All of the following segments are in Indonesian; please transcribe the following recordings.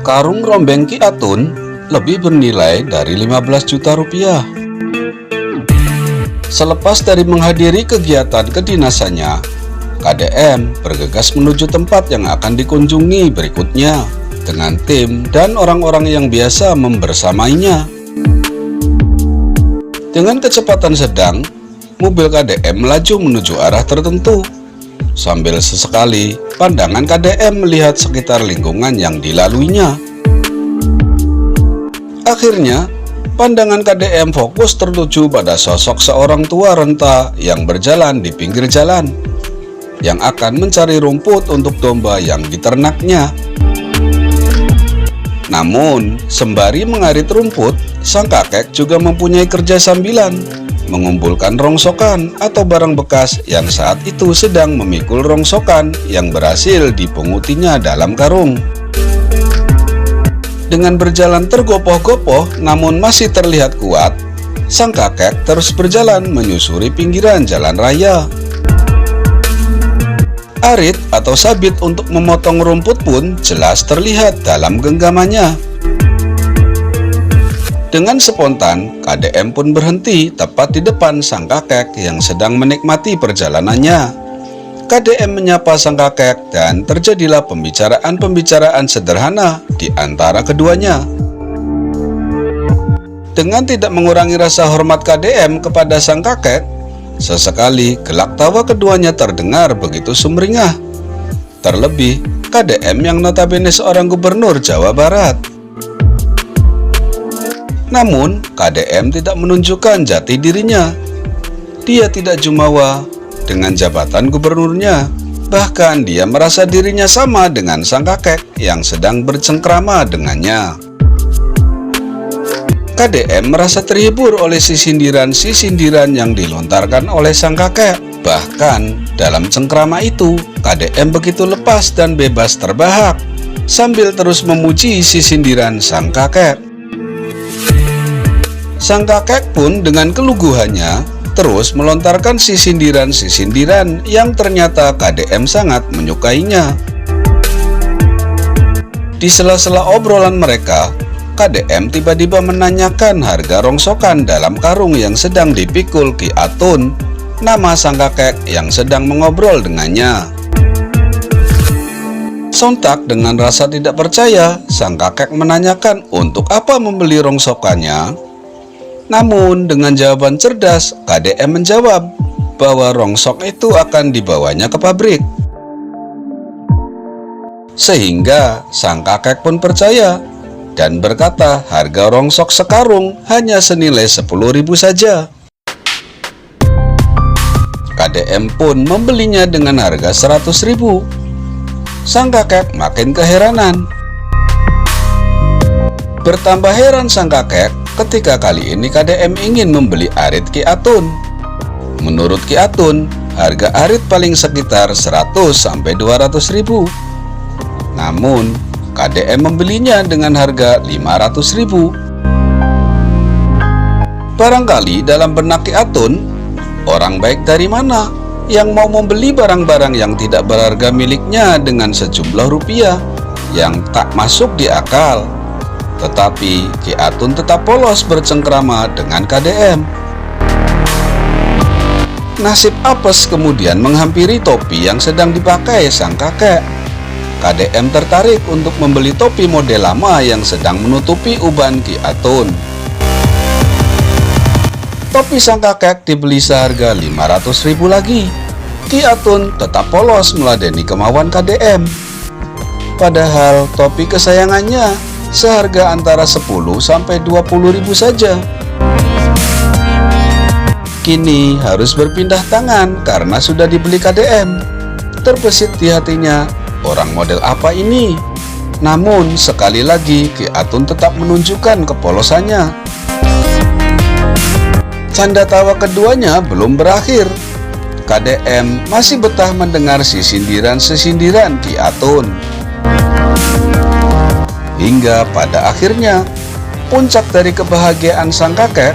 Karung rombeng Ki Atun lebih bernilai dari 15 juta rupiah. Selepas dari menghadiri kegiatan kedinasannya, KDM bergegas menuju tempat yang akan dikunjungi berikutnya dengan tim dan orang-orang yang biasa membersamainya. Dengan kecepatan sedang, mobil KDM melaju menuju arah tertentu. Sambil sesekali, pandangan KDM melihat sekitar lingkungan yang dilaluinya. Akhirnya, pandangan KDM fokus tertuju pada sosok seorang tua renta yang berjalan di pinggir jalan, yang akan mencari rumput untuk domba yang diternaknya. Namun, sembari mengarit rumput, sang kakek juga mempunyai kerja sambilan, mengumpulkan rongsokan atau barang bekas yang saat itu sedang memikul rongsokan yang berhasil dipungutinya dalam karung. Dengan berjalan tergopoh-gopoh namun masih terlihat kuat, sang kakek terus berjalan menyusuri pinggiran jalan raya. Arit atau sabit untuk memotong rumput pun jelas terlihat dalam genggamannya. Dengan spontan, KDM pun berhenti tepat di depan sang kakek yang sedang menikmati perjalanannya. KDM menyapa sang kakek dan terjadilah pembicaraan-pembicaraan sederhana di antara keduanya. Dengan tidak mengurangi rasa hormat KDM kepada sang kakek, sesekali gelak tawa keduanya terdengar begitu sumringah. Terlebih KDM yang notabene seorang gubernur Jawa Barat. Namun KDM tidak menunjukkan jati dirinya. Dia tidak jumawa dengan jabatan gubernurnya. Bahkan dia merasa dirinya sama dengan sang kakek yang sedang bercengkrama dengannya. KDM merasa terhibur oleh sindiran-sindiran yang dilontarkan oleh sang kakek. Bahkan dalam cengkrama itu, KDM begitu lepas dan bebas terbahak sambil terus memuji sindiran sang kakek. Sang kakek pun dengan keluguhannya terus melontarkan sindiran-sindiran yang ternyata KDM sangat menyukainya. Di sela-sela obrolan mereka, KDM tiba-tiba menanyakan harga rongsokan dalam karung yang sedang dipikul Ki Atun, nama sang kakek yang sedang mengobrol dengannya. Sontak dengan rasa tidak percaya, sang kakek menanyakan untuk apa membeli rongsokannya. Namun dengan jawaban cerdas, KDM menjawab bahwa rongsok itu akan dibawanya ke pabrik. Sehingga sang kakek pun percaya dan berkata harga rongsok sekarung hanya senilai 10.000 saja. KDM pun membelinya dengan harga 100.000. Sang kakek makin keheranan. Bertambah heran sang kakek ketika kali ini KDM ingin membeli arit Ki Atun. Menurut Ki Atun, harga arit paling sekitar 100-200.000. Namun, KDM membelinya dengan harga 500.000. Barangkali dalam benak Ki Atun, orang baik dari mana yang mau membeli barang-barang yang tidak berharga miliknya dengan sejumlah rupiah yang tak masuk di akal. Tetapi Ki Atun tetap polos bercengkrama dengan KDM. Nasib apes kemudian menghampiri topi yang sedang dipakai sang kakek. KDM tertarik untuk membeli topi model lama yang sedang menutupi uban Ki Atun. Topi sang kakek dibeli seharga 500.000 lagi. Ki Atun tetap polos meladeni kemauan KDM. Padahal topi kesayangannya seharga antara 10-20.000 saja. Kini harus berpindah tangan karena sudah dibeli KDM. Terbesit di hatinya, orang model apa ini? Namun sekali lagi Ki Atun tetap menunjukkan kepolosannya. Canda tawa keduanya belum berakhir. KDM masih betah mendengar sindiran-sindiran Ki Atun. Hingga pada akhirnya, puncak dari kebahagiaan sang kakek,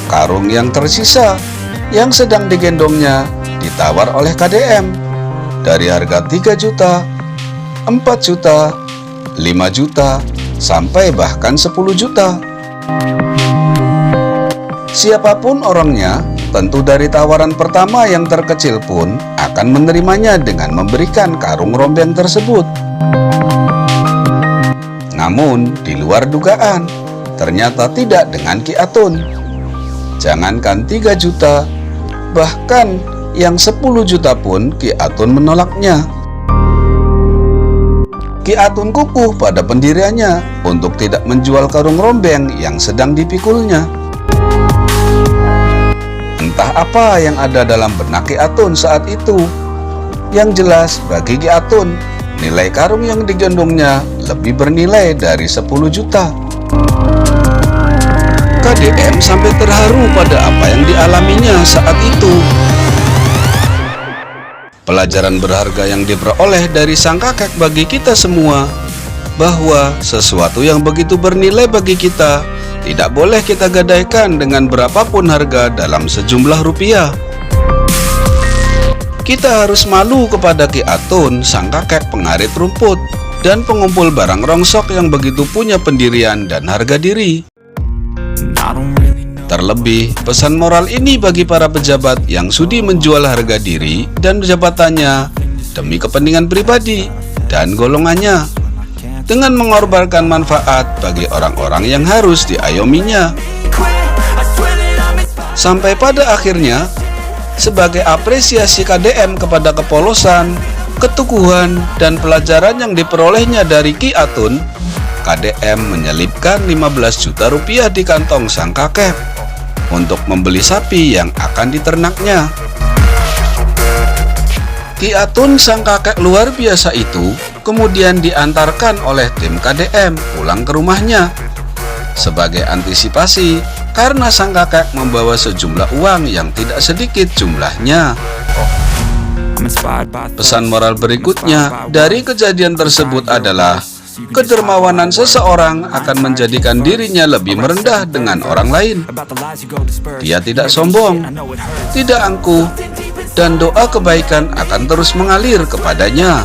karung yang tersisa yang sedang digendongnya ditawar oleh KDM dari harga 3 juta, 4 juta, 5 juta, sampai bahkan 10 juta. Siapapun orangnya, tentu dari tawaran pertama yang terkecil pun akan menerimanya dengan memberikan karung rombeng tersebut. Namun, di luar dugaan, ternyata tidak dengan Ki Atun. Jangankan 3 juta, bahkan yang 10 juta pun Ki Atun menolaknya. Ki Atun kukuh pada pendiriannya untuk tidak menjual karung rombeng yang sedang dipikulnya. Entah apa yang ada dalam benak Ki Atun saat itu. Yang jelas bagi Ki Atun, nilai karung yang digendongnya lebih bernilai dari 10 juta. KDM sampai terharu pada apa yang dialaminya saat itu. Pelajaran berharga yang diperoleh dari sang kakek bagi kita semua, bahwa sesuatu yang begitu bernilai bagi kita tidak boleh kita gadaikan dengan berapapun harga dalam sejumlah rupiah. Kita harus malu kepada Ki Atun, sang kakek pengarit rumput dan pengumpul barang rongsok yang begitu punya pendirian dan harga diri. Terlebih, pesan moral ini bagi para pejabat yang sudi menjual harga diri dan jabatannya demi kepentingan pribadi dan golongannya, dengan mengorbankan manfaat bagi orang-orang yang harus diayominya. Sampai pada akhirnya, sebagai apresiasi KDM kepada kepolosan, keteguhan, dan pelajaran yang diperolehnya dari Ki Atun, KDM menyelipkan 15 juta rupiah di kantong sang kakek untuk membeli sapi yang akan diternaknya. Ki Atun, sang kakek luar biasa itu, kemudian diantarkan oleh tim KDM pulang ke rumahnya. Sebagai antisipasi, karena sang kakek membawa sejumlah uang yang tidak sedikit jumlahnya. Pesan moral berikutnya dari kejadian tersebut adalah kedermawanan seseorang akan menjadikan dirinya lebih merendah dengan orang lain. Dia tidak sombong, tidak angkuh, dan doa kebaikan akan terus mengalir kepadanya.